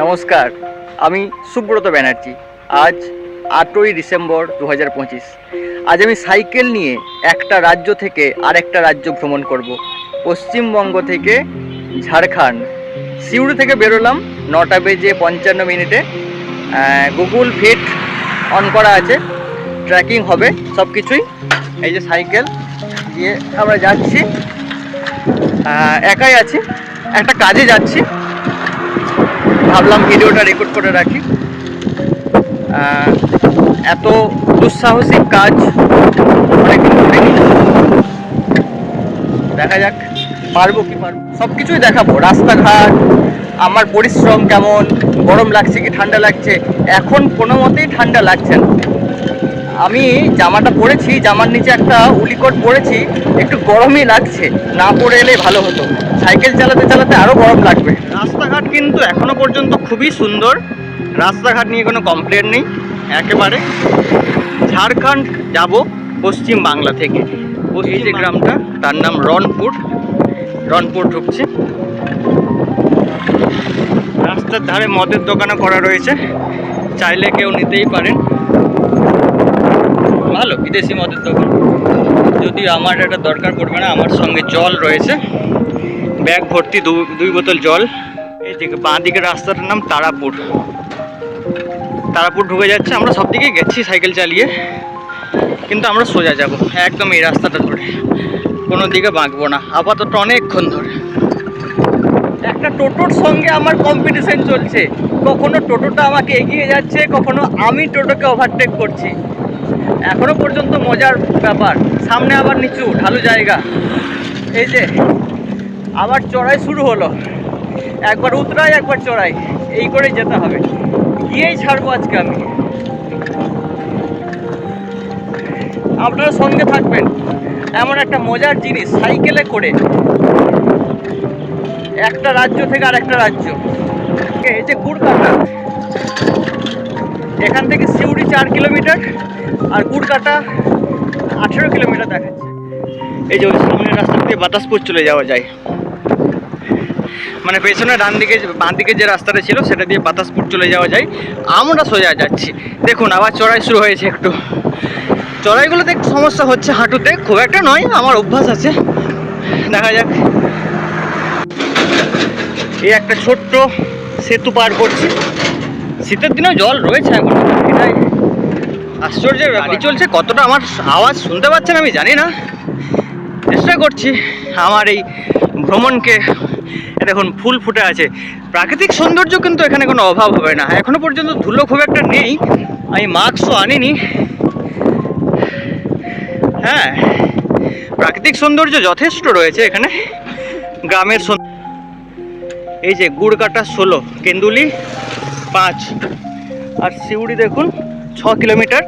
নমস্কার, আমি সুব্রত ব্যানার্জি। আজ 8ই ডিসেম্বর 2025। আজ আমি সাইকেল নিয়ে একটা রাজ্য থেকে আরেকটা রাজ্য ভ্রমণ করব। পশ্চিমবঙ্গ থেকে ঝাড়খণ্ড। সিউড়ি থেকে বেরোলাম 9:55 গুগল ফিট অন করা আছে, ট্র্যাকিং হবে সব কিছুই। এই যে সাইকেল দিয়ে আমরা যাচ্ছি, একাই আছি, একটা কাজে যাচ্ছি, ভাবলাম ভিডিওটা রেকর্ড করে রাখি। এত দুঃসাহসিক কাজ অনেকদিন করিনি, দেখা যাক পারবো কি পারবো। সব কিছুই দেখাবো, রাস্তাঘাট, আমার পরিশ্রম কেমন, গরম লাগছে কি ঠান্ডা লাগছে। এখন কোনো মতেই ঠান্ডা লাগছে না। আমি জামাটা পরেছি, জামার নিচে একটা উলিকোট পরেছি, একটু গরমই লাগছে, না পরে এলেই ভালো হতো। সাইকেল চালাতে চালাতে আরও গরম লাগবে। রাস্তাঘাট কিন্তু এখনো পর্যন্ত খুবই সুন্দর, রাস্তাঘাট নিয়ে কোনো কমপ্লেন নেই একেবারে। ঝাড়খণ্ড যাব পশ্চিম বাংলা থেকে। এই যে গ্রামটা, তার নাম রনপুর। রনপুর ঢুকছি। রাস্তার ধারে মদের দোকানও করা রয়েছে, চাইলে কেউ নিতেই পারেন। ভালো বিদেশি মদের দোকান, যদি আমার এটা দরকার পড়বে না। আমার সঙ্গে জল রয়েছে, ব্যাগ ভর্তি দুই বোতল জল। এই দিকে বাঁ দিকের রাস্তাটার নাম তারাপুর। তারাপুর ঢুকে যাচ্ছে। আমরা সব দিকে গেছি সাইকেল চালিয়ে, কিন্তু আমরা সোজা যাব একদম এই রাস্তাটা ধরে, কোনো দিকে বাঁকবো না আপাতত অনেকক্ষণ ধরে। একটা টোটোর সঙ্গে আমার কম্পিটিশন চলছে, কখনো টোটোটা আমাকে এগিয়ে যাচ্ছে, কখনো আমি টোটোকে ওভারটেক করছি। এখনো পর্যন্ত মজার ব্যাপার। সামনে আবার নিচু ঢালু জায়গা, এই যে আবার চড়াই শুরু হলো। একবার উতরাই একবার চড়াই, এই করেই যেতে হবে। গিয়েই ছাড়বো আজকে আমি। আপনারা সঙ্গে থাকবেন, এমন একটা মজার জিনিস সাইকেলে করে একটা রাজ্য থেকে আরেকটা রাজ্য। এই যে গুড়কাটা, এখান থেকে সিউড়ি 4 কিলোমিটার আর গুড়কাটা 18 কিলোমিটার দেখাচ্ছে। এই যে ওই সামনের রাস্তা দিয়ে বাতাসপুর চলে যাওয়া যায়, মানে পেছনে ডান দিকে বাঁ দিকে যে রাস্তাটা ছিল সেটা দিয়ে বাতাসপুর চলে যাওয়া যায়। আমরা সোজা যাচ্ছি। দেখুন আবার চড়াই শুরু হয়েছে। একটু চড়াইগুলোতে একটু সমস্যা হচ্ছে হাঁটুতে, খুব একটা নয়, আমার অভ্যাস আছে। দেখা যাক। এই একটা ছোট্ট সেতু পার করছি। শীতের দিনেও জল রয়েছে এখন, এটাই আশ্চর্যের গাড়ি চলছে। কতটা আমার আওয়াজ শুনতে পাচ্ছেন আমি জানি না, চেষ্টা করছি আমার এই ভ্রমণকে। দেখুন ফুল ফুটে আছে, প্রাকৃতিক সৌন্দর্য কিন্তু এখানে কোনো অভাব হবে না। এখনো পর্যন্ত ধুলো খুব একটা নেই, আমি মাস্কও আনিনি। হ্যাঁ, প্রাকৃতিক সৌন্দর্য যথেষ্ট রয়েছে এখানে। গ্রামের এই যে গুড়কাটা 16, কেন্দুলি 5 আর সিউড়ি দেখুন 6 কিলোমিটার,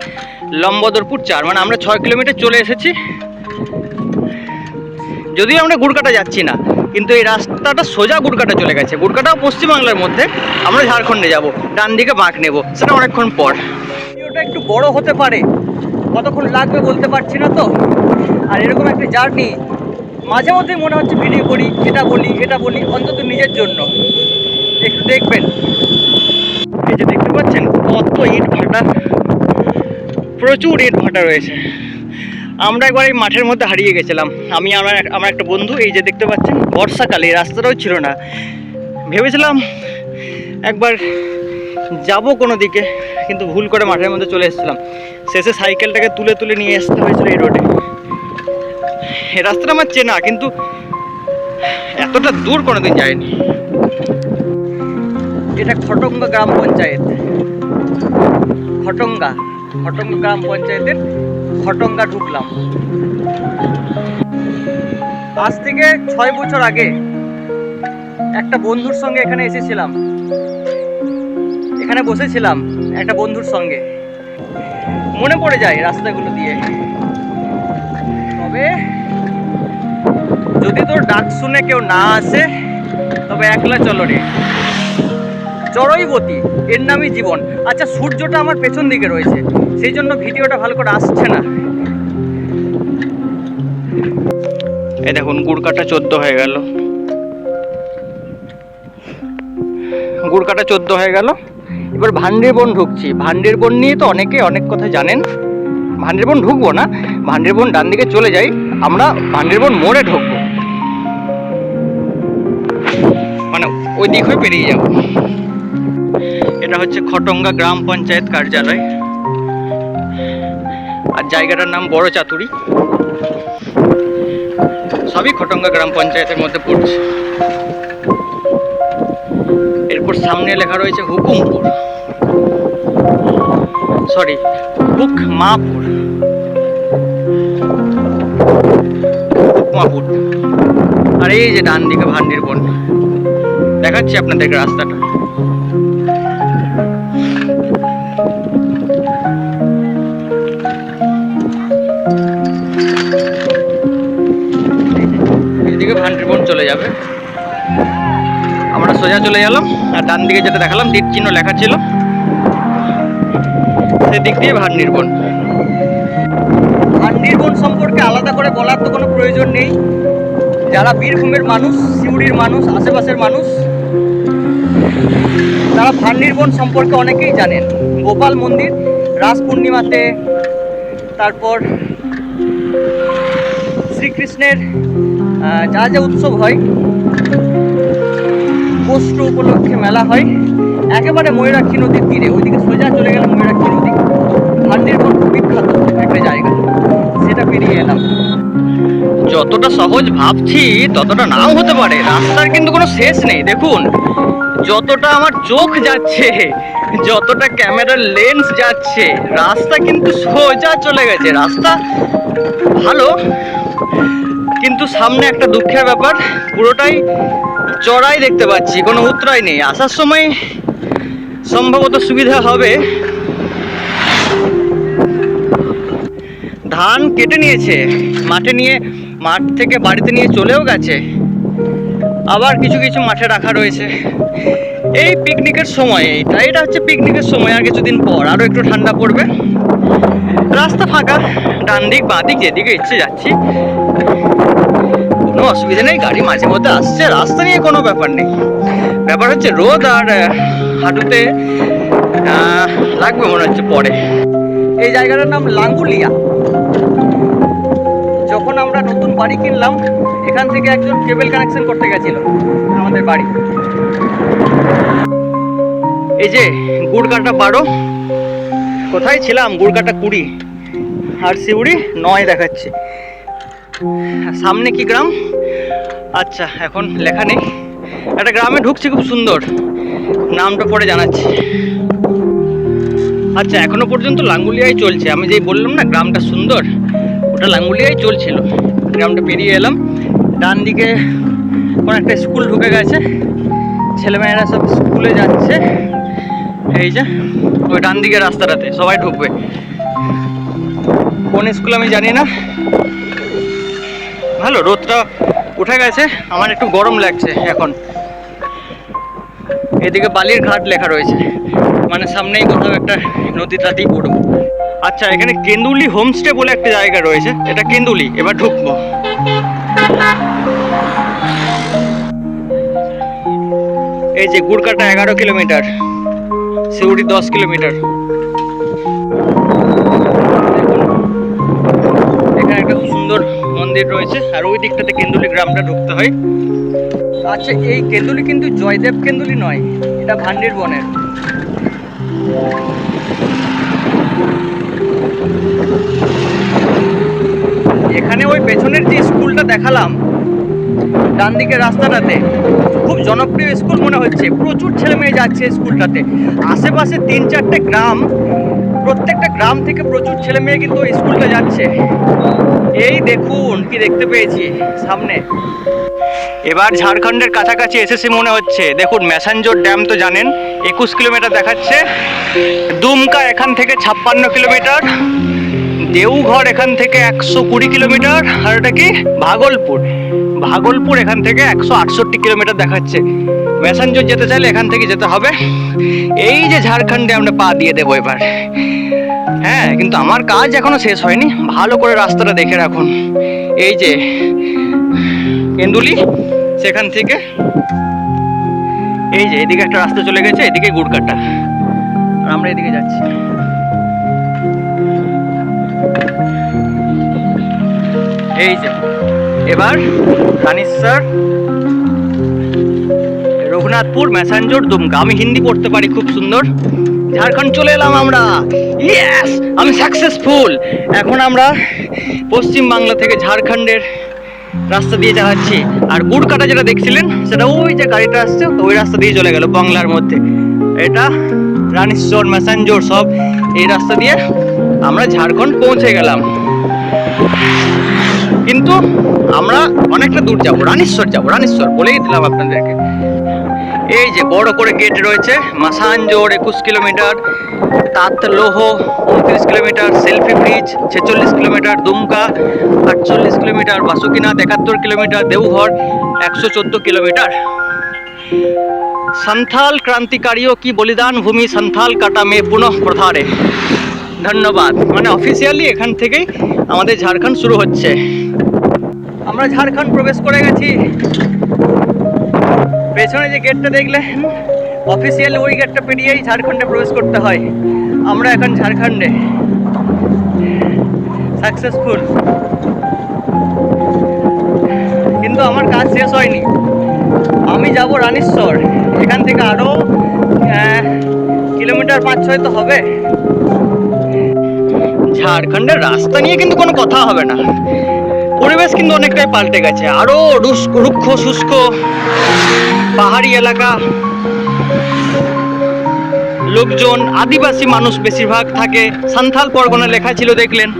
লম্বদরপুর 4, মানে আমরা 6 কিলোমিটার চলে এসেছি। যদিও আমরা গুড়কাটা যাচ্ছি না, কিন্তু এই রাস্তাটা সোজা গুড়কাটা চলে গেছে। গুড়কাটাও পশ্চিমবাংলার মধ্যে, আমরা ঝাড়খণ্ডে যাব, ডান দিকে বাঁক নেব, সেটা অনেকক্ষণ পর। ভিডিওটা একটু বড় হতে পারে, কতক্ষণ লাগবে বলতে পারছি না তো। আর এরকম একটা জার্নি মাঝে মধ্যেই মনে হচ্ছে ভিডিও করি, এটা বলি অন্তত নিজের জন্য। একটু দেখবেন, এই যে দেখতে পাচ্ছেন কত ইট ভাটা, প্রচুর ইট ভাটা রয়েছে। আমরা একবার এই মাঠের মধ্যে হারিয়ে গেছিলাম, আমি আমার একটা বন্ধু। এই যে দেখতে পাচ্ছেন বর্ষাকালে এই রাস্তাটাও ছিল না, ভেবেছিলাম একবার যাব কোনো দিকে, কিন্তু ভুল করে মাঠের মধ্যে চলে এসেছিলাম। শেষে সাইকেলটাকে তুলে তুলে নিয়ে আসতে হয়েছিল এই রোডে। এই রাস্তাটা আমার চেনা, কিন্তু এতটা দূর কোনোদিন যায়নি। এটা খটঙ্গা গ্রাম পঞ্চায়েত, খটঙ্গা গ্রাম পঞ্চায়েতের খটঙ্গা ঢুকলাম। আজ থেকে 6 বছর আগে একটা বন্ধুর সঙ্গে এখানে এসেছিলাম, এখানে বসেছিলাম একটা বন্ধুর সঙ্গে। মনে পড়ে যায় রাস্তাগুলো দিয়ে। তবে যদি তোর ডাক শুনে কেউ না আসে, তবে একলা চলো রে। চড়ইবতী, এর নামই জীবন। আচ্ছা, সূর্যটা আমার পেছন দিকে রয়েছে, সেই জন্য ভিডিওটা ভালো করে আসছে না। এই দেখুন গুড়কাটা 14 হয়ে গেল। গুড়কাটা 14 হয়ে গেল। এবার ভান্ডেরবন ঢুকছি। ভান্ডেরবন নিয়ে তো অনেকে অনেক কথা জানেন। ভান্ডেরবন ঢুকবো না, ভান্ডেরবন ডান দিকে চলে যাই, আমরা ভান্ডেরবন মোড়ে ঢুকবো, মানে ওই দিক হয়ে পেরিয়ে যাব। এটা হচ্ছে খটঙ্গা গ্রাম পঞ্চায়েত কার্যালয়, আর জায়গাটার নাম বড় চাতুরি। সবই খটঙ্গা গ্রাম পঞ্চায়েতের মধ্যে পড়ছে। এরপর সামনে লেখা রয়েছে হুকুমপুর, সরি হুকমাপুর, হুকমাপুর। আর এই যে ডান দিকে ভান্ডেরবন, দেখাচ্ছি আপনাদেরকে রাস্তাটা। এইদিকে ভান্ডেরবন চলে যাবে, আমরা সোজা চলে গেলাম। আর ডান দিকে যেটা দেখালাম তীর চিহ্ন লেখা ছিল, সেদিক দিয়ে ভান্ডেরবন। ভান্ডেরবন সম্পর্কে আলাদা করে বলার তো কোনো প্রয়োজন নেই। যারা বীরভূমের মানুষ, সিউড়ির মানুষ, আশেপাশের মানুষ, তারা ভান্ডেরবন সম্পর্কে অনেকেই জানেন। গোপাল মন্দির রাস পূর্ণিমাতে, তারপর শ্রীকৃষ্ণের যা যা উৎসব হয়, গোষ্ঠ উপলক্ষে মেলা হয়, একেবারে ময়ূরাক্ষী নদীর তীরে। ওইদিকে সোজা চলে গেলাম ময়ূরাক্ষী নদী। ভান্ডেরবন খুব বিখ্যাত একটা জায়গা, সেটা পেরিয়ে এলাম। যতটা সহজ ভাবছি ততটা নাও হতে পারে, রাস্তার কিন্তু কোনো শেষ নেই। দেখুন যতটা আমার চোখ যাচ্ছে, যতটা ক্যামেরার লেন্স যাচ্ছে, রাস্তা কিন্তু সোজা চলে গেছে। রাস্তা ভালো, কিন্তু সামনে একটা দুঃখের ব্যাপার, পুরোটাই চড়াই দেখতে পাচ্ছি, কোনো উতরাই নেই। আসার সময় সম্ভবত সুবিধা হবে। ধান কেটে নিয়েছে, মাঠে নিয়ে, মাঠ থেকে বাড়িতে নিয়ে চলেও গেছে, আবার কিছু কিছু মাঠে রাখা রয়েছে। এই পিকনিকের সময়, এটা হচ্ছে পিকনিকের সময়। আর কিছুদিন পর আরও একটু ঠান্ডা পড়বে, রাস্তা ফাঁকা, ডান দিক বাঁ দিক যেদিকে ইচ্ছে যাচ্ছি, কোনো অসুবিধা নেই। গাড়ি মাঝে মধ্যে আসছে, রাস্তা নিয়ে কোনো ব্যাপার নেই। ব্যাপার হচ্ছে রোদ আর হাঁটুতে লাগবে মনে হচ্ছে পরে। এই জায়গাটার নাম লাঙ্গুলিয়া। যখন আমরা নতুন বাড়ি কিনলাম, এখান থেকে একজন কেবল কানেকশন করতে গেছিল আমাদের বাড়ি। এই যে গুড়কাটা 12, কোথায় ছিলাম? গুড়কাটা 20 আর সিউড়ি 9 দেখাচ্ছে। সামনে কি গ্রাম? আচ্ছা এখন লেখা নেই। একটা গ্রামে ঢুকছি, খুব সুন্দর, নামটা পরে জানাচ্ছি। আচ্ছা এখনো পর্যন্ত লাঙ্গুলিয়াই চলছে। আমি যেই বললাম না গ্রামটা সুন্দর, ওটা লাঙ্গুলিয়াই চলছিল। গ্রামটা পেরিয়ে এলাম, ডান দিকে কোনো একটা স্কুল ঢুকে গেছে, ছেলেমেয়েরা সব স্কুলে যাচ্ছে। এই যে ওই ডান দিকে রাস্তাটাতে সবাই ঢুকবে। কোন স্কুল আমি জানি না। ভালো, রোদটা উঠে গেছে, আমার একটু গরম লাগছে এখন। এদিকে বালির ঘাট লেখা রয়েছে, মানে সামনেই কোথাও একটা নদীটাতেই পড়বো। আচ্ছা এখানে কেন্দুলি হোমস্টে বলে একটা জায়গা রয়েছে, এটা কেন্দুলি। এবার ঢুকবো। এই যে গুড়কাটা 11 কিলোমিটার, সিউড়ি 10 কিলোমিটার। এখানে একটা সুন্দর মন্দির রয়েছে, আর ওই দিকটাতে কেন্দুলি গ্রামটা ঢুকতে হয়। আচ্ছা এই কেন্দুলি কিন্তু জয়দেব কেন্দুলি নয়, এটা ভান্ডেরবনের। এখানে ওই পেছনের যে স্কুলটা দেখালাম ডান দিকের রাস্তাটাতে, খুব জনপ্রিয় স্কুল মনে হচ্ছে, প্রচুর ছেলে মেয়ে যাচ্ছে স্কুলটাতে। আশেপাশে 3-4টে গ্রাম, প্রত্যেকটা গ্রাম থেকে প্রচুর ছেলে মেয়ে কিন্তু ওই স্কুলটা যাচ্ছে। এই দেখুন কি দেখতে পেয়েছি সামনে। এবার ঝাড়খণ্ডের কাছাকাছি এসেছি মনে হচ্ছে। দেখুন ম্যাসাঞ্জোর ড্যাম তো জানেন, 21 কিলোমিটার দেখাচ্ছে। দুমকা এখান থেকে 56 কিলোমিটার, দেওঘর এখান থেকে 120 কিলোমিটার, আর এটা কি ভাগলপুর, ভাগলপুর এখান থেকে 168 কিলোমিটার দেখাচ্ছে। ম্যাসাঞ্জোর যেতে চাইলে এখান থেকে যেতে হবে। এই যে ঝাড়খণ্ডে আমরা পা দিয়ে দেবো এবার। হ্যাঁ কিন্তু আমার কাজ এখনো শেষ হয়নি, ভালো করে রাস্তাটা দেখে রাখুন। এই যে কেন্দুলি, সেখান থেকে এই যে এদিকে একটা রাস্তা চলে গেছে, এদিকে গুড়কাটা, আর আমরা এদিকে যাচ্ছি। এই যে এবার রানীশ্বর, রঘুনাথপুর, ম্যাসাঞ্জোর, দুমকা। আমি হিন্দি পড়তে পারি খুব সুন্দর। ঝাড়খণ্ড চলে এলাম আমরা, ইয়েস আমি সাকসেসফুল। এখন আমরা পশ্চিম বাংলা থেকে ঝাড়খণ্ডের রাস্তা দিয়ে চালাচ্ছি। আর গুড়কাটা যেটা দেখছিলেন সেটা ওই যে গাড়িটা আসছে ওই রাস্তা দিয়ে চলে গেল বাংলার মধ্যে। এটা রানীশ্বর, ম্যাসাঞ্জোর সব এই রাস্তা দিয়ে আমরা ঝাড়খণ্ড পৌঁছে গেলাম। কিন্তু আমরা অনেকটা দূর যাবো, রানীশ্বর যাবো। রানীশ্বর বলেই দিলাম আপনাদেরকে। এই যে বড় করে গেট রয়েছে, Massanjore 21 kilometre, Tatloi 29 kilometre, selfie bridge 46 kilometre, Dumka 48 kilometre, Basukinath 71 kilometre, Deoghar 114 kilometre. Santhal क्रांतिकारियों की बलिदान भूमि संथाल काटा में पुनः पधारे। ধন্যবাদ। মানে অফিসিয়ালি এখান থেকেই আমাদের ঝাড়খণ্ড শুরু হচ্ছে। আমরা ঝাড়খণ্ড প্রবেশ করে গেছি। পেছনে যে গেটটা দেখলে অফিসিয়ালি ওই গেটটা পেরিয়েই ঝাড়খণ্ডে প্রবেশ করতে হয়। আমরা এখন ঝাড়খণ্ডে সাকসেসফুল। কিন্তু আমার কাজ শেষ হয়নি, আমি যাব রানীশ্বর। এখান থেকে আরও কিলোমিটার 5-6 তো হবে। ঝাড়খণ্ডের রাস্তা নিয়ে কিন্তু কোনো কথা হবে না, পরিবেশ কিন্তু অনেকটাই পাল্টে গেছে। আরও রুক্ষ শুষ্ক পাহাড়ি এলাকা, লোকজন আদিবাসী মানুষ বেশিরভাগ থাকে। সান্থাল পরগনা লেখা ছিল দেখলেন।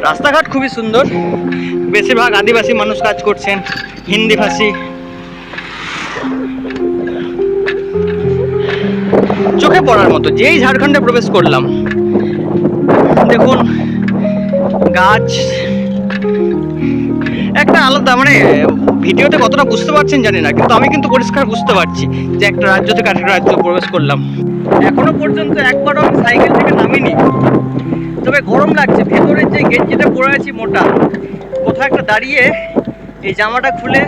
রাস্তাঘাট খুবই সুন্দর, বেশিরভাগ আদিবাসী মানুষ কাজ করছেন, হিন্দি ভাষী। চোখে পড়ার মতো। যেই ঝাড়খণ্ডে প্রবেশ করলাম দেখুন গাছ একটা আলাদা, মানে ভিডিওতে কতটা বুঝতে পারছেন জানি না, কিন্তু আমি কিন্তু পরিষ্কার বুঝতে পারছি যে একটা রাজ্য থেকে আরেকটা রাজ্যে প্রবেশ করলাম। এখনো পর্যন্ত একবারও আমি সাইকেল থেকে নামিনি, তবে গরম লাগছে। ভেতরের যে গেঞ্জিটা পরে আছি মোটা, কোথাও একটা দাঁড়িয়ে এই জামাটা খুলে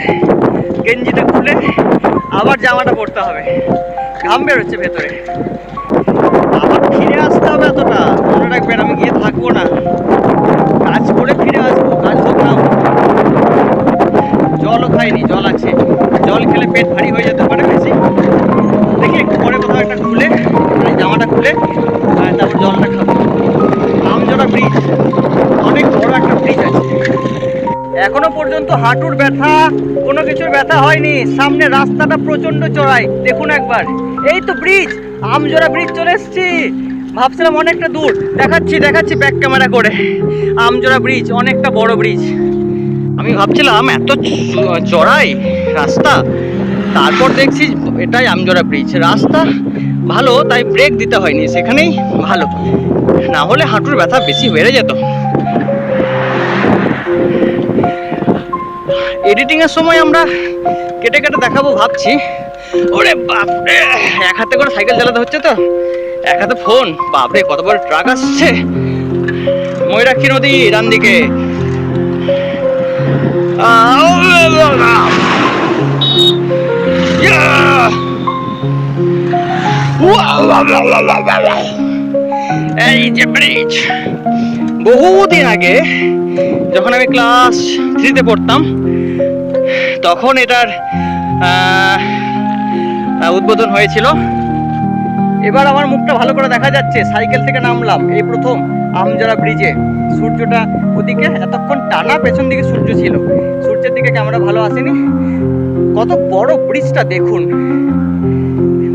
গেঞ্জিটা খুলে আবার জামাটা পরতে হবে, ঘাম বেরোচ্ছে ভেতরে। আবার ফিরে আসতে হবে, এতটা মনে রাখবেন। আমি গিয়ে থাকবো না, কাজ করে ফিরে আসবো, কাজ হোক না। জলও খাইনি, জল আছে, জল খেলে পেট ভারী হয়ে যেতে পারে বেশি। দেখি একটু পরে কোথাও একটা খুলে মানে জামাটা খুলে তারপর জলটা খাবো। আমজোড়া ব্রিজ, অনেক বড় একটা ব্রিজ আছে। এখনো পর্যন্ত হাঁটুর ব্যথা, কোনো কিছুর ব্যথা হয়নি। সামনে রাস্তাটা প্রচন্ড চড়াই, দেখুন একবার। এই তো ব্রিজ, আমজোড়া ব্রিজ চলে এসেছি। ভাবছিলাম অনেকটা দূর, দেখাচ্ছি ব্যাক ক্যামেরা করে। আমজোড়া ব্রিজ অনেকটা বড় ব্রিজ। আমি ভাবছিলাম এত চড়াই রাস্তা, তারপর দেখছি এটাই আমজোড়া ব্রিজ। রাস্তা ভালো তাই ব্রেক দিতে হয়নি, সেখানেই ভালো, না হলে হাঁটুর ব্যথা বেশি বেড়ে যেত। এডিটিং এর সময় আমরা কেটে কেটে দেখাবো ভাবছি। ওরে বাপরে, এক হাতে করে সাইকেল চালাতে হচ্ছে তো, এক হাতে ফোন। বাপরে কত বড় ট্রাক আসছে। ময়ূরাক্ষী নদী ডান দিকে। এই যে ব্রিজ, বহুদিন আগে যখন আমি ক্লাস 3-তে পড়তাম তখন এটার উদ্বোধন হয়েছিল। এবার আমার মুখটা ভালো করে দেখা যাচ্ছে। সাইকেল থেকে নামলাম এই প্রথম আমজোড়া ব্রিজে। সূর্যটা ওদিকে, এতক্ষণ টানা পেছন দিকে সূর্য ছিল, সূর্যের দিকে ক্যামেরা ভালো আসেনি। কত বড় ব্রিজটা দেখুন,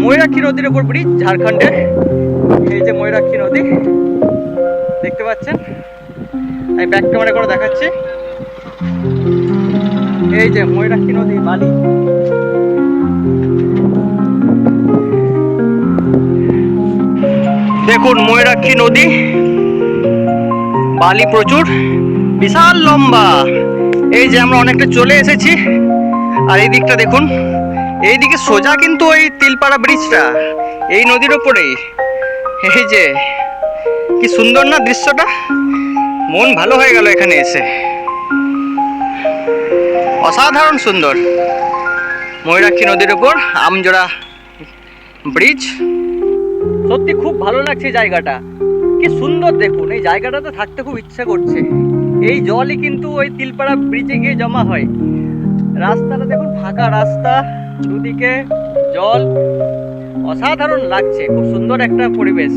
ময়ূরাক্ষী নদীর ওপর ব্রিজ ঝাড়খণ্ডের। এই যে ময়ূরাক্ষী নদী দেখতে পাচ্ছেন, আমি ব্যাক ক্যামেরা করে দেখাচ্ছি। এই যে ময়ূরাক্ষী নদী, বালি। দেখুন ময়ূরাক্ষী নদী, বালি প্রচুর, বিশাল লম্বা। এই যে আমরা অনেকটা চলে এসেছি। আর এই দিকটা দেখুন, এই দিকে সোজা কিন্তু ওই তিলপাড়া ব্রিজটা, এই নদীর ওপরেই। এই যে কি সুন্দর না দৃশ্যটা, মন ভালো হয়ে গেল এখানে এসে, অসাধারণ সুন্দর। ময়ূরাক্ষী নদীর উপর আমজোড়া ব্রিজ। সত্যি খুব ভালো লাগছে জায়গাটা, কি সুন্দর দেখুন। এই জায়গাটাতে থাকতে খুব ইচ্ছা করছে। এই জলই কিন্তু ওই তিলপাড়া ব্রিজে গিয়ে জমা হয়। রাস্তাটা দেখুন, ফাঁকা রাস্তা, দুদিকে জল, অসাধারণ লাগছে, খুব সুন্দর একটা পরিবেশ।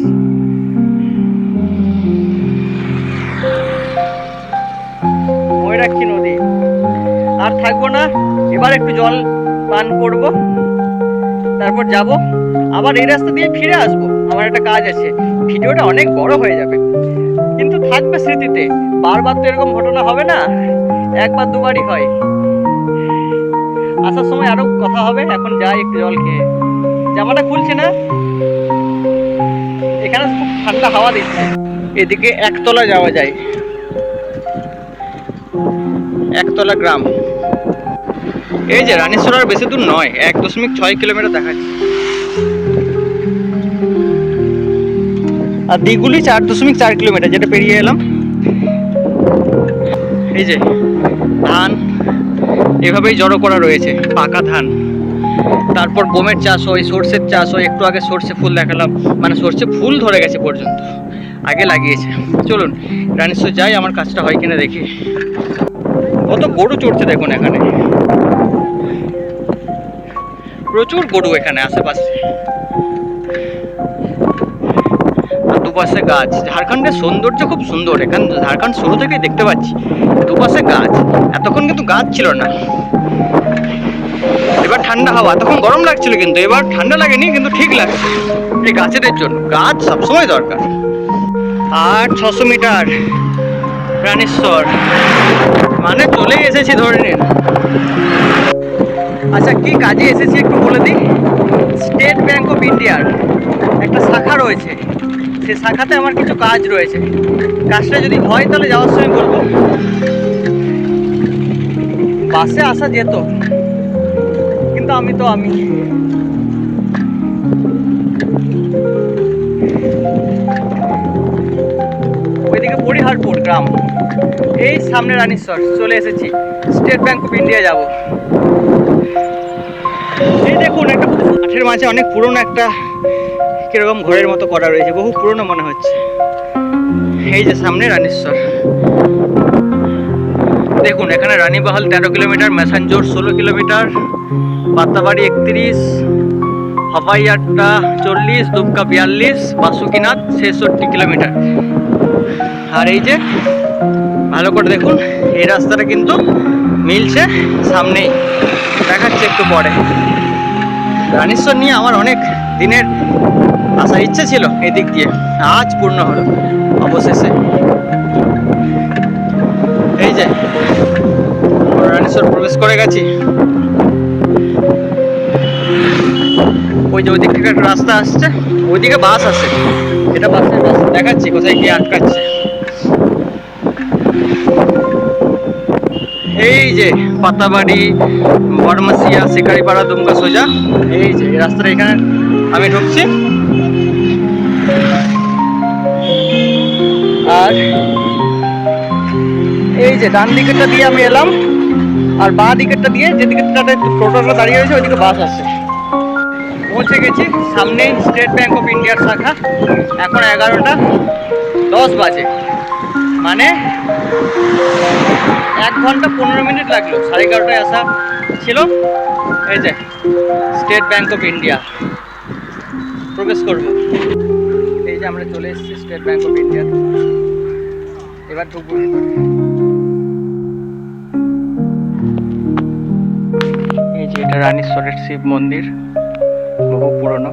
ময়ূরাক্ষী নদী। আর থাকবো না, এবার একটু জল পান করব, তারপর যাব আবার এই রাস্তা দিয়ে ফিরে আসবো। আমার একটা কাজ আছে, ভিডিওটা অনেক বড় হয়ে যাবে কিন্তু থাকবে স্মৃতিতে। বারবার তো এরকম ঘটনা হবে না, একবার দুবারই হয়। আসার সময় আরো কথা হবে, এখন যাই একটু জল খেয়ে। জামাটা খুলছে না, এখানে খুব ঠান্ডা হাওয়া দিচ্ছে। এদিকে একতলা যাওয়া যায়, একতলা গ্রাম। এই যে রানীশ্বর আর বেশি দূর নয়, 1.6 কিলোমিটার দেখাচ্ছে। আর দিগুলি 4.4 কিলোমিটার, যেটা পেরিয়ে এলাম। এই যে ধান এভাবেই জড়ো করা রয়েছে, পাকা ধান। তারপর গমের চাষ হয়, সর্ষের চাষ হয়। একটু আগে সর্ষে ফুল দেখালাম, মানে সর্ষে ফুল ধরে গেছে পর্যন্ত, আগে লাগিয়েছে। চলুন রানীশ্বর যাই, আমার কাজটা হয় কিনা দেখি। কত গরু চড়ছে দেখুন এখানে, প্রচুর গরু এখানে আশেপাশে। আর দুপাশে গাছ। ঝাড়খণ্ডের সৌন্দর্য খুব সুন্দর। এখানে ঝাড়খণ্ড শুরু থেকেই দেখতে পাচ্ছি দুপাশে গাছ। এতক্ষণ কিন্তু গাছ ছিল না। এবার ঠান্ডা হাওয়া, তখন গরম লাগছিল কিন্তু এবার ঠান্ডা লাগেনি, কিন্তু ঠিক লাগছে এই গাছেদের জন্য। গাছ সবসময় দরকার। আর 600 মিটার রানীশ্বর, মানে চলে এসেছি ধরে নিন। আচ্ছা, কি কাজে এসেছি একটু বলে দিই। স্টেট ব্যাংক অফ ইন্ডিয়ার একটা শাখা রয়েছে, সেই শাখাতে আমার কিছু কাজ রয়েছে। কাজটা যদি হয় তাহলে যাওয়ার সময় বলবো। বাসে আসা যেত, কিন্তু আমি ওইদিকে পরিহারপুর গ্রাম, এই সামনে রানীশ্বর চলে এসেছি। স্টেট ব্যাংক অফ ইন্ডিয়া যাব। এই দেখুন, একটা মাঠের মাঝে অনেক পুরনো একটা কিরকম ঘরের মতো করা রয়েছে, বহু পুরনো মনে হচ্ছে। এই যে সামনে রানীশ্বর, দেখুন এখানে রানীবাহাল 13 কিলোমিটার, মেসাঞ্জোর 16 কিলোমিটার, পাতাবাড়ি 31, হাওয়াইয়ারটা 40, দুবকা 42, বাসুকিনাথ 66 কিলোমিটার। আর এই যে ভালো করে দেখুন, এই রাস্তাটা কিন্তু মিলছে, সামনেই দেখাচ্ছে একটু পরে। রানীশ্বর নিয়ে আমার অনেক দিনের আসার ইচ্ছে ছিল এদিক দিয়ে, আজ পূর্ণ হলো অবশেষে। এই যে রানীশ্বর প্রবেশ করে গেছি। ওই যে ওই দিক থেকে একটা রাস্তা আসছে, ওইদিকে বাস আসে, এটা বাসের রাস্তা দেখাচ্ছি কোথায় গিয়ে আটকাচ্ছে। এই যে পাতাবাড়ি, বড়মাসিয়া, শিকারিপাড়া, দুমকা সোজা। এই যে রাস্তাটা, এখানে আমি ঢুকছি। আর এই যে ডান দিকেরটা দিয়ে আমি এলাম, আর বাঁ দিকেরটা দিয়ে, যে দিকেরটাতে টোটোটা দাঁড়িয়ে রয়েছে ওইদিকে বাস আসছে। পৌঁছে গেছি সামনে স্টেট ব্যাংক অফ ইন্ডিয়ার শাখা। এখন 11টা 10 বাজে, মানে 1 ঘন্টা 15 মিনিট লাগলো। 11:30টায় আসা ছিল। এই যে স্টেট ব্যাংক অফ ইন্ডিয়া, প্রবেশ করব। এই যে আমরা চলে এসেছি স্টেট ব্যাংক অফ ইন্ডিয়া, এবার ঢুকবো ভিতরে। এই যে এটা রানীশ্বরের শিব মন্দির, বহু পুরনো।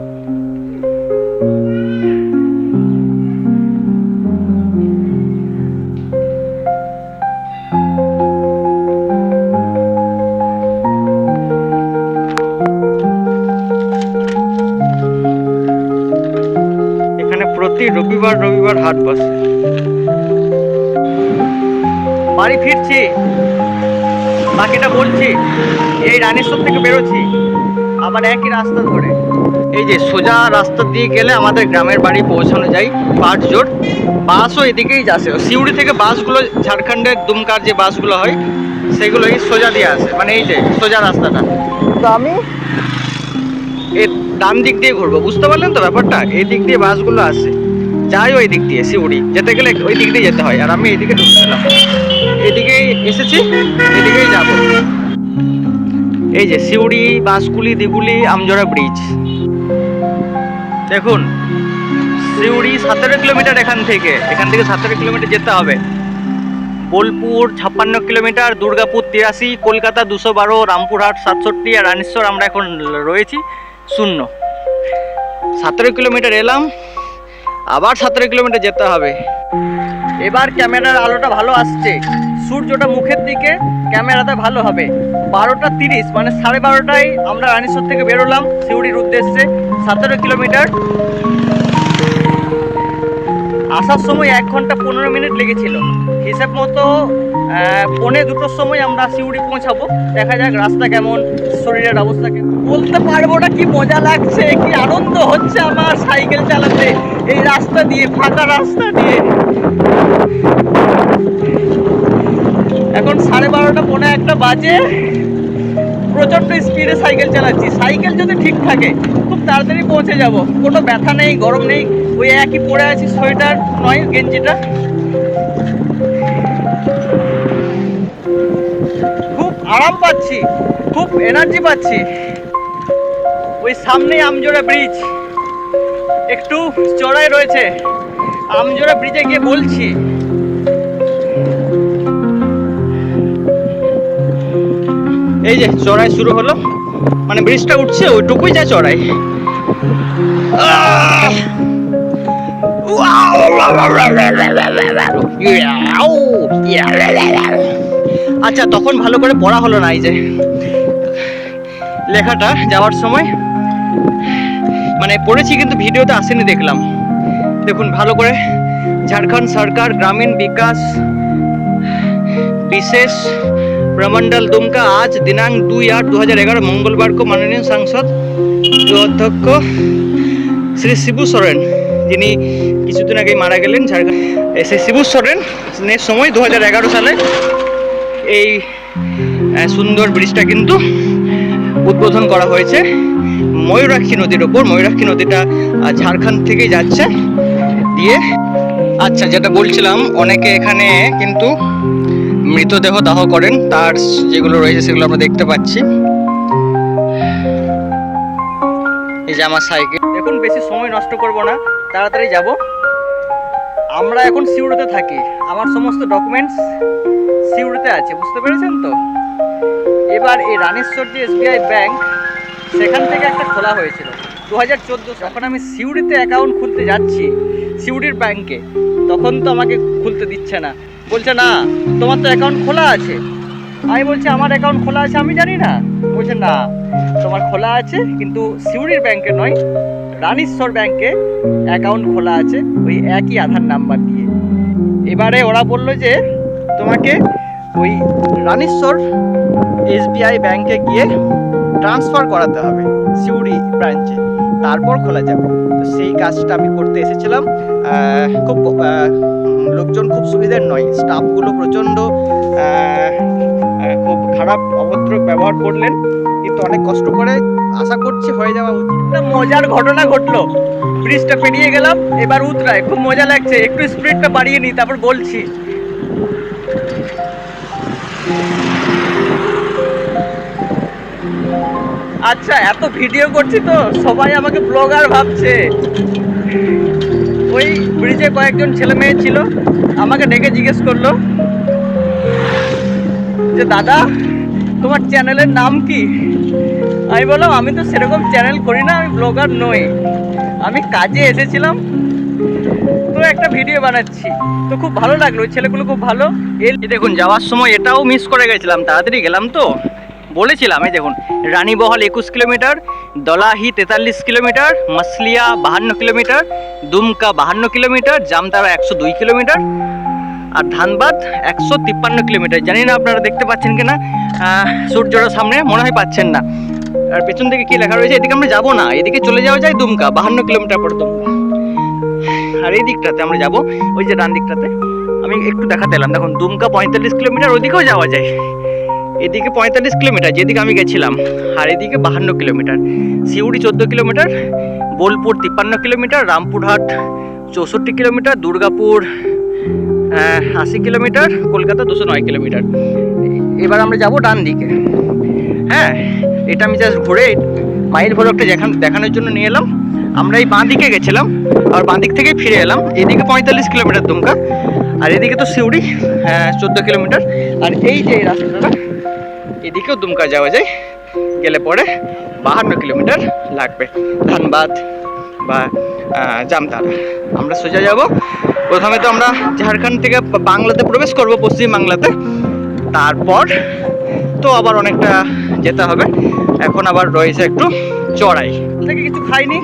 এখানে প্রতি রবিবার হাট বসে। বাড়ি ফিরছি, বাকিটা বলছি। এই রানীশ্বর থেকে বেরোচ্ছি, আবার একই রাস্তা ধরে। এই যে সোজা রাস্তা দিয়ে গেলে আমাদের গ্রামের বাড়ি পৌঁছানো যায়। পাটজোড় বাসও এদিকেই যাচ্ছে। সিউড়ি থেকে বাসগুলো, ঝাড়খণ্ডের দুমকার যে বাসগুলো হয় সেগুলোই সোজা দিয়ে আসে, মানে এই যে সোজা রাস্তাটা। তো আমি এই ডান দিক দিয়ে ঘুরবো, বুঝতে পারলেন তো ব্যাপারটা? এই দিক দিয়ে বাসগুলো আসে, যাই ওই দিক দিয়ে শিউড়ি যেতে গেলে ওই দিক দিয়ে যেতে হয়, আর আমি এইদিকে ঢুকছিলাম, এদিকেই এসেছি, এদিকেই যাব। এই যে শিউড়ি, বাঁশকুলি, দিগুলি, আমজোড়া ব্রিজ। দেখুন শিউড়ি 17 কিলোমিটার এখান থেকে 17 কিলোমিটার যেতে হবে। বোলপুর 56 কিলোমিটার, দুর্গাপুর 83, কলকাতা 212, রামপুরহাট 67 আর রানেশ্বর আমরা এখন রয়েছি 0। 17 কিলোমিটার এলাম, আবার 17 কিলোমিটার যেতে হবে। এবার ক্যামেরার আলোটা ভালো আসছে, সূর্যটা মুখের দিকে, ক্যামেরাটা ভালো হবে। 12টা 30 মানে 12:30টায় আমরা রানেশ্বর থেকে বেরোলাম শিউড়ির উদ্দেশ্যে। 17 কিলোমিটার আসার সময় 1 ঘন্টা 15 মিনিট লেগেছিল। হিসাব মতো 1:45-2টোর সময় আমরা শিউড়ি পৌঁছাবো। দেখা যাক রাস্তা কেমন, শরীরের অবস্থা কেমন। বলতে পারবো না কি মজা লাগছে, কি আনন্দ হচ্ছে আমার সাইকেল চালাতে এই রাস্তা দিয়ে, ফাঁকা রাস্তা দিয়ে। এখন 12:30 পৌনে 1টা বাজে, প্রচণ্ড স্পিডে সাইকেল চালাচ্ছি। সাইকেল যদি ঠিক থাকে খুব তাড়াতাড়ি পৌঁছে যাব, কোনো ব্যথা নেই, গরম নেই, ওই একই পরে আছি, সোয়েটার নয় গেঞ্জিটা। খুব আরাম পাচ্ছি, খুব এনার্জি পাচ্ছি। ওই সামনেই আমজোড়া ব্রিজ, একটু চড়াই রয়েছে, আমজোড়া ব্রিজে গিয়ে বলছি। এই যে চড়াই শুরু হলো, মানে ব্রিজটা উঠছে ওইটুকুই যা চড়াই। আচ্ছা তখন ভালো করে পড়া হলো না, এই যে লেখাটা যাওয়ার সময় মানে পড়েছি কিন্তু ভিডিওতে আসেনি, দেখলাম। দেখুন ভালো করে, ঝাড়খণ্ড সরকার গ্রামীণ বিকাশ বিশেষ प्रमंडल दुमका आज दिनांक 2/8/2011 मंगलवार को माननीय सांसद अध्यक्ष श्री शिबू सोरेन, যিনি কিছুদিন আগে মারা গেলেন ঝাড়খণ্ড, সেই শিবু সোরেনের সময় 2011 সালে এই সুন্দর ব্রিজটা কিন্তু উদ্বোধন করা হয়েছে ময়ূরাক্ষী নদীর ওপর। ময়ূরাক্ষী নদীটা ঝাড়খণ্ড থেকে যাচ্ছে দিয়ে। আচ্ছা যেটা বলছিলাম, অনেকে এখানে কিন্তু মৃতদেহ দাহ করেন, তার যেগুলো রয়েছে সেগুলো আমরা দেখতে পাচ্ছি। এই যে আমার সাইকেল। এখন বেশি সময় নষ্ট করব না, তাড়াতাড়ি যাব। আমরা এখন সিউড়িতে থাকি, আমার সমস্ত ডকুমেন্টস সিউড়িতে আছে, বুঝতে পেরেছেন তো? এবার এই রানেশ্বর যে এসবিআই ব্যাংক, সেখান থেকে একটা খোলা হয়েছিল 2014। যখন আমি সিউড়িতে অ্যাকাউন্ট খুলতে যাচ্ছি সিউড়ির ব্যাংকে, তখন তো আমাকে খুলতে দিচ্ছে না, বলছে না তোমার তো অ্যাকাউন্ট খোলা আছে। আমি বলছি আমার অ্যাকাউন্ট খোলা আছে আমি জানি না। বলছে না তোমার খোলা আছে, কিন্তু সিউড়ির ব্যাংকে নয়, রানেশ্বর ব্যাংকে অ্যাকাউন্ট খোলা আছে ওই একই আধার নাম্বার দিয়ে। এবারে ওরা বললো যে তোমাকে ওই রানেশ্বর এসবিআই ব্যাংকে গিয়ে ট্রান্সফার করাতে হবে সিউড়ি ব্রাঞ্চে, তারপর খোলা যাবে। তো সেই কাজটা আমি করতে এসেছিলাম। খুব লোকজন খুব সুবিধার নয়, স্টাফগুলো প্রচণ্ড খুব খারাপ অভদ্র ব্যবহার করলেন, কিন্তু অনেক কষ্ট করে আশা করছি হয়ে যাওয়া উচিত। একটা মজার ঘটনা ঘটলো, ব্রিজটা পেরিয়ে গেলাম, এবার উতরায় খুব মজা লাগছে। একটু স্পিডটা বাড়িয়ে নিই, তারপর বলছি। আচ্ছা এত ভিডিও করছি তো সবাই আমাকে ব্লগার ভাবছে। ওই ব্রিজে কয়েকজন ছেলে মেয়ে ছিল, আমাকে ডেকে জিজ্ঞেস করলো যে দাদা তোমার চ্যানেলের নাম কি? আমি বললাম আমি তো সেরকম চ্যানেল করি না, আমি ব্লগার নই, আমি কাজে এসেছিলাম তো একটা ভিডিও বানাচ্ছি। তো খুব ভালো লাগলো, ওই ছেলেগুলো খুব ভালো। এই দেখুন যাওয়ার সময় এটাও মিস করে গেছিলাম, তাড়াতাড়ি গেলাম তো বলেছিলাম। এই দেখুন Ranibahal 21 kilometre, Dalahi 43 kilometre, Masalia 52 kilometre, Dumka 52 kilometre, Jamtara 102 kilometre আর ধানবাদ 153 কিলোমিটার। জানি না আপনারা দেখতে পাচ্ছেন কিনা, সূর্যটা সামনে মনে হয় পাচ্ছেন না। আর পেছন থেকে কি লেখা রয়েছে, এদিকে আমরা যাবো না, এদিকে চলে যাওয়া যায় দুমকা 52 কিলোমিটার পর দুমকা। আর এই দিকটাতে আমরা যাব, ওই যে ডান দিকটাতে আমি একটু দেখাতে এলাম। দেখুন দুমকা 45 কিলোমিটার, ওইদিকেও যাওয়া যায়। এদিকে 45 কিলোমিটার যেদিকে আমি গেছিলাম, আর এদিকে 52 kilometre. Suri 14 kilometre, Bolpur 53 kilometre, Rampurhat 64 kilometre, Durgapur 80 kilometre, Kolkata 209 kilometre. এবার আমরা যাব ডান দিকে। হ্যাঁ, এটা আমি জাস্ট ঘুরে মাইল ভ্লগটা দেখানোর জন্য নিয়ে এলাম। আমরা এই বাঁ দিকে গেছিলাম, আর বাঁ দিক থেকেই ফিরে এলাম। এদিকে 45 কিলোমিটার দুমকা, আর এদিকে তো সিউড়ি 14 কিলোমিটার। আর এই যে রাস্তাটা, এদিকেও দুমকা যাওয়া যায়, গেলে পরে 52 কিলোমিটার লাগবে, ধানবাদ বা জামতারা। আমরা সোজা যাব। প্রথমে তো আমরা ঝাড়খণ্ড থেকে বাংলাতে প্রবেশ করব, পশ্চিম বাংলাতে। তারপর তো আবার অনেকটা যেতে হবে। এখন আবার রয়েছে একটু চড়াই। থেকে কিছু খাইনি,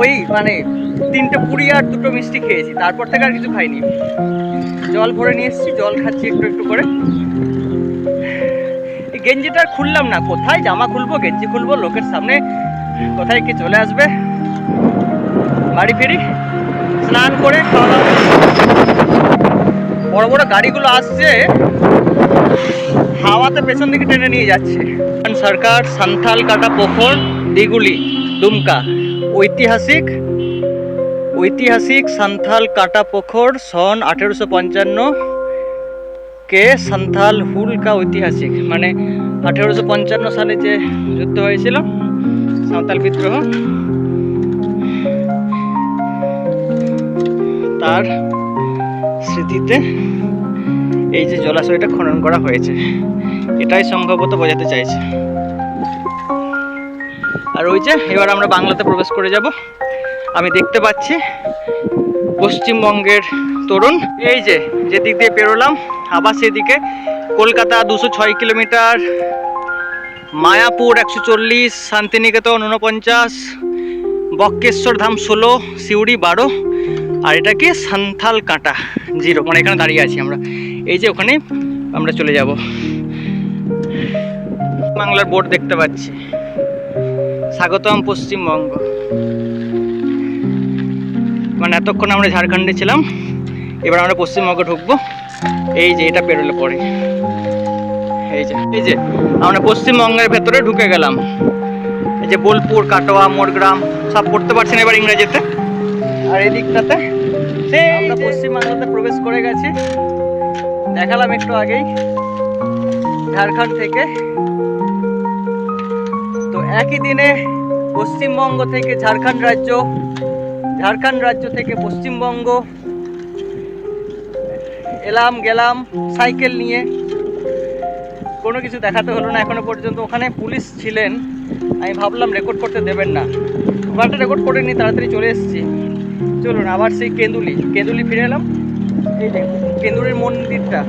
ওই মানে 3টে পুরি আর 2টো মিষ্টি খেয়েছি, তারপর থেকে আর কিছু খাইনি। জল ভরে নিয়ে এসেছি, জল খাচ্ছি একটু একটু করে। এই গেঞ্জিটা আর খুললাম না, কোথায় জামা খুলবো, গেঞ্জি খুলবো, লোকের সামনে কোথায় কি চলে আসবে। বাড়ি ফিরি, স্নান করে খাওয়া দাওয়া। বড় বড় গাড়িগুলো আসছে, হাওয়াতে পেছন দিকে টেনে নিয়ে যাচ্ছে। সরকার সান্থাল কাটা পোখর দিগুলি দুমকা, ঐতিহাসিক সান্থাল কাটা পোখর সন 1855 কে সান্থাল হুল কা ঐতিহাসিক, মানে 1855 সালে যে যুদ্ধ হয়েছিল, সাঁওতাল বিদ্রোহ, তার স্মৃতিতে এই যে জলাশয়টা খনন করা হয়েছে, এটাই সম্ভবত বোঝাতে চাইছে। আর ওই যে এবার আমরা বাংলাতে প্রবেশ করে যাব। আমি দেখতে পাচ্ছি পশ্চিমবঙ্গের তরুণ, এই যে যেদিক দিয়ে পেরোলাম আবার সেদিকে। কলকাতা 206 কিলোমিটার, মায়াপুর 140, শান্তিনিকেতন 49, বক্রেশ্বর ধাম 16, সিউড়ি 12, আর এটা কি সান্থাল কাটা 0, মানে এখানে দাঁড়িয়ে আছি আমরা। এই যে ওখানে আমরা চলে যাব। বাংলার বোর্ড দেখতে পাচ্ছি, স্বাগতম পশ্চিমবঙ্গ। মানে এতক্ষণ আমরা ঝাড়খণ্ডে ছিলাম, এবার আমরা পশ্চিমবঙ্গে ঢুকবো। এই যে এটা পেরোলে পরে, এই যে আমরা পশ্চিমবঙ্গের ভেতরে ঢুকে গেলাম। এই যে বোলপুর, কাটোয়া, মোরগ্রাম সব পড়তে পারছেন এবার ইংরেজিতে। আর এই দিকটাতে আমরা পশ্চিমবাংলাতে প্রবেশ করে গেছি, দেখালাম একটু আগেই ঝাড়খণ্ড থেকে। তো একই দিনে পশ্চিমবঙ্গ থেকে ঝাড়খণ্ড রাজ্য, ঝাড়খণ্ড রাজ্য থেকে পশ্চিমবঙ্গ এলাম গেলাম সাইকেল নিয়ে। কোনো কিছু দেখাতে হলো না এখনো পর্যন্ত। ওখানে পুলিশ ছিলেন, আমি ভাবলাম রেকর্ড করতে দেবেন না, ওখানটা রেকর্ড করে নি, তাড়াতাড়ি চলে এসেছি। চলুন আবার সেই কেঁদুলি ফিরে এলাম। এই যে কেঁদুলির মন্দিরটা,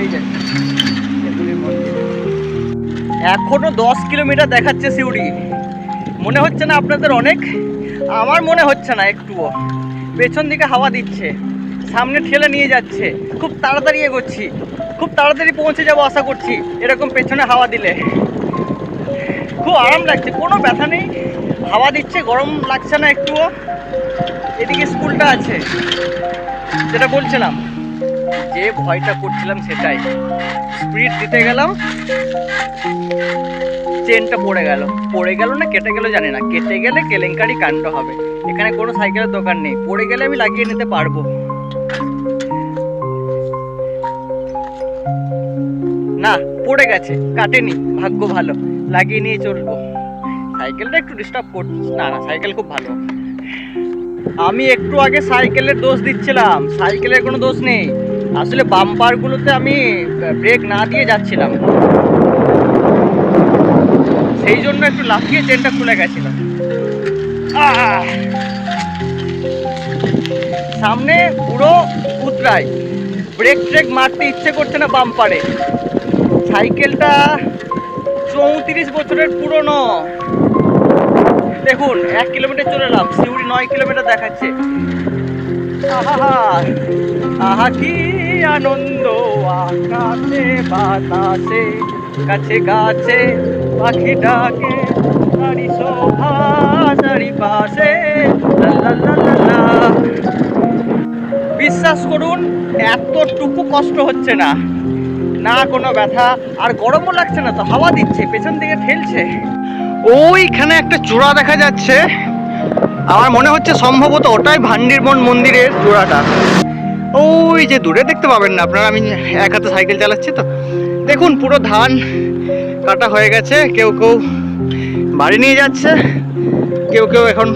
এই যে কেঁদুলির মন্দির। এখনো 10 কিলোমিটার দেখাচ্ছে সিউড়ি। মনে হচ্ছে না আপনাদের অনেক? আমার মনে হচ্ছে না একটুও। পেছন দিকে হাওয়া দিচ্ছে, সামনে ঠেলে নিয়ে যাচ্ছে, খুব তাড়াতাড়ি এগোচ্ছি, খুব তাড়াতাড়ি পৌঁছে যাবো আশা করছি এরকম পেছনে হাওয়া দিলে। খুব আরাম লাগছে, কোনো ব্যথা নেই, হাওয়া দিচ্ছে, গরম লাগছে না একটুও। এদিকে স্কুলটা আছে, যেটা বলছিলাম, যে ভয়টা করছিলাম সেটাই। স্পিড দিতে গেলাম, চেনটা পড়ে গেল না কেটে গেল জানি না, কেটে গেলে কেলেঙ্কারি কাণ্ড হবে। এখানে কোনো সাইকেলের দোকান নেই, পড়ে গেলে আমি লাগিয়ে নিতে পারবো না। পড়ে গেছে, কাটেনি, ভাগ্য ভালো, লাগিয়ে নিয়ে চলবো। সাইকেলটা একটু ডিস্টার্ব করছে, না সাইকেল খুব ভালো। আমি একটু আগে সাইকেলের দোষ দিচ্ছিলাম, সাইকেলের কোনো দোষ নেই। আসলে বাম্পারগুলোতে আমি ব্রেক না দিয়ে যাচ্ছিলাম, সেই জন্য একটু লাফিয়ে চেনটা খুলে গেছিল। সামনে পুরো উতরাই, ব্রেক মারতে ইচ্ছে করছে না বাম্পারে। সাইকেলটা 34 বছরের পুরনো। দেখুন 1 কিলোমিটার চলে এলাম, সিউড়ি 9 কিলোমিটার দেখাচ্ছে। আহা কি আনন্দ, আকাশে বাতাসে, কাছে গাছে পাখি ডাকে, তারি শোভা চারিপাশে, লা লা লা লা লা। বিশ্বাস করুন এতটুকু কষ্ট হচ্ছে না, না কোনো ব্যথা, আর গরমও লাগছে না, তো হাওয়া দিচ্ছে, পেছন দিকে ঠেলছে। ওইখানে একটা চূড়া দেখা যাচ্ছে, আমার মনে হচ্ছে সম্ভবত ওটাই ভান্ডিরমন মন্দিরের চূড়াটা। ওই যে দূরে দেখতে পাবেন না আপনারা, আমি এক হাতে সাইকেল চালাচ্ছি তো। দেখুন পুরো ধান কাটা হয়ে গেছে, কেউ কেউ বাড়ি নিয়ে যাচ্ছে, কেউ কেউ এখন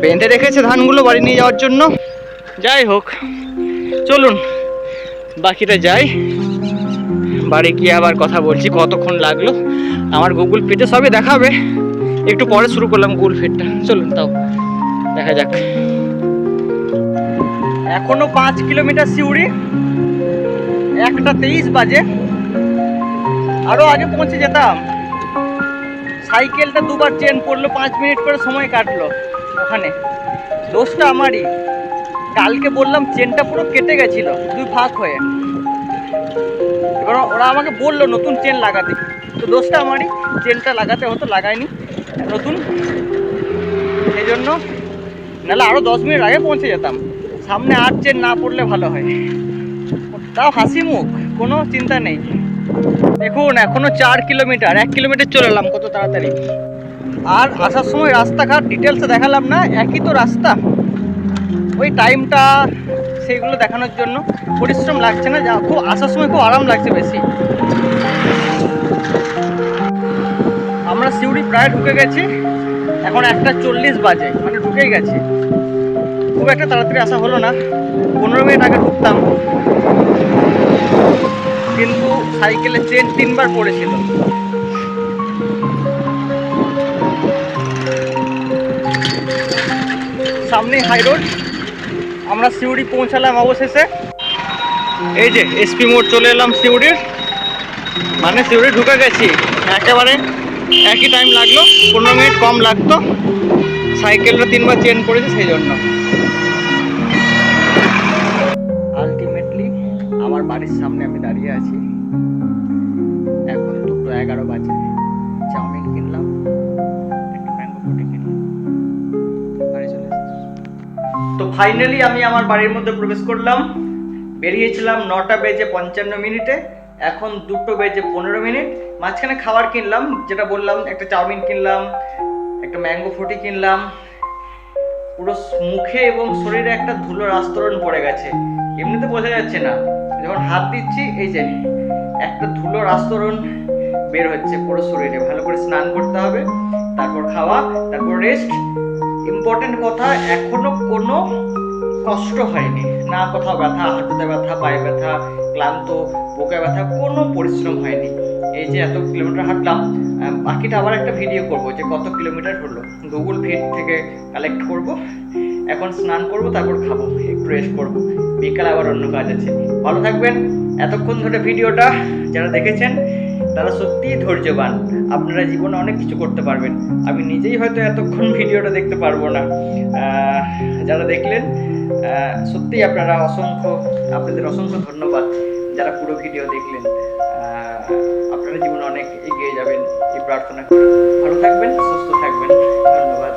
বেঁধে রেখেছে ধানগুলো বাড়ি নিয়ে যাওয়ার জন্য। যাই হোক, চলুন বাকিটা যাই, বাড়ি গিয়ে আবার কথা বলছি কতক্ষণ লাগলো। আমার গুগল ফিটে সবই দেখাবে, একটু পরে শুরু করলাম গুগল ফিটটা, চলুন তাও দেখা যাক। এখনো 5 কিলোমিটার সিউড়ি, 1:23 বাজে, আরো আগে পৌঁছে যেতাম। সাইকেলটা দুবার চেন পড়লো, 5 মিনিট করে সময় কাটলো ওখানে, দোষটা আমারই। কালকে বললাম চেনটা পুরো কেটে গেছিল 2 ভাগ হয়ে, এবার ওরা আমাকে বললো নতুন চেন লাগাতে, তো দোষটা আমারই, চেনটা লাগাতে হতো, লাগাইনি নতুন, সেই জন্য, নাহলে আরও 10 মিনিট আগে পৌঁছে যেতাম। সামনে আর চেন না পড়লে ভালো হয়, তাও হাসি মুখ, কোনো চিন্তা নেই। দেখুন এখনো 4 কিলোমিটার, 1 কিলোমিটার চলে এলাম কত তাড়াতাড়ি। আর আসার সময় রাস্তাঘাট ডিটেলসে দেখালাম না, একই তো রাস্তা, ওই টাইমটা সেইগুলো দেখানোর জন্য। পরিশ্রম লাগছে না, যা খুব আসার সময় খুব আরাম লাগছে বেশি। আমরা সিউড়ি প্রায় ঢুকে গেছি, এখন 1:40 বাজে, মানে ঢুকেই গেছি। খুব একটা তাড়াতাড়ি আসা হলো না, 15 মিনিট আগে ঢুকতাম, কিন্তু সাইকেলে চেন 3 বার পড়েছিল। সামনে হাই রোড, আমরা সিউড়ি পৌঁছালাম অবশেষে। এই যে এসপি মোড় চলে এলাম সিউড়ির, মানে সিউড়ি ঢুকে গেছি। একেবারে একই টাইম লাগলো, 15 মিনিট কম লাগতো, সাইকেলটা 3 বার চেন করেছে সেই জন্য। আলটিমেটলি আমার বাড়ির সামনে আমি দাঁড়িয়ে আছি, এখন 2:11 বাজে। চাউমিন কিনলাম, একটা ম্যাঙ্গো ফুটি কিনলাম, বাড়ি চলে এসেছি। তো ফাইনালি আমি আমার বাড়ির মধ্যে প্রবেশ করলাম। বেরিয়েছিলাম 9:55 এখন 2:15, মাঝখানে খাবার কিনলাম, যেটা বললাম, একটা চাউমিন কিনলাম, একটা ম্যাঙ্গো ফুটি কিনলাম। পুরো মুখে এবং শরীরে একটা ধুলোর আস্তরণ পড়ে গেছে, এমনিতে বোঝা যাচ্ছে না, যখন হাত দিচ্ছি এই যে একটা ধুলোর আস্তরণ বের হচ্ছে পুরো শরীরে। ভালো করে স্নান করতে হবে, তারপর খাওয়া, তারপর রেস্ট। ইম্পর্টেন্ট কথা, এখনো কোনো কষ্ট হয়নি, না কোথাও ব্যথা, হাঁটুতে ব্যথা, পায়ে ব্যথা, ক্লান্ত, বুকে ব্যথা, কোনো পরিশ্রম হয়নি। এই যে এত কিলোমিটার হাঁটলাম, বাকিটা আবার একটা ভিডিও করব যে কত কিলোমিটার হলো, গুগল ফিট থেকে কালেক্ট করব। এখন স্নান করব, তারপর খাবো, একটু রেস্ট করবো, বিকালে আবার অন্য কাজ আছে। ভালো থাকবেন। এতক্ষণ ধরে ভিডিওটা যারা দেখেছেন তারা সত্যিই ধৈর্যবান, আপনারা জীবনে অনেক কিছু করতে পারবেন। আমি নিজেই হয়তো এতক্ষণ ভিডিওটা দেখতে পারবো না, যারা দেখলেন সত্যিই আপনারা আপনাদের অসংখ্য ধন্যবাদ, যারা পুরো ভিডিও দেখলেন। আপনারা জীবনে অনেক এগিয়ে যাবেন এই প্রার্থনা করি। ভালো থাকবেন, সুস্থ থাকবেন, ধন্যবাদ।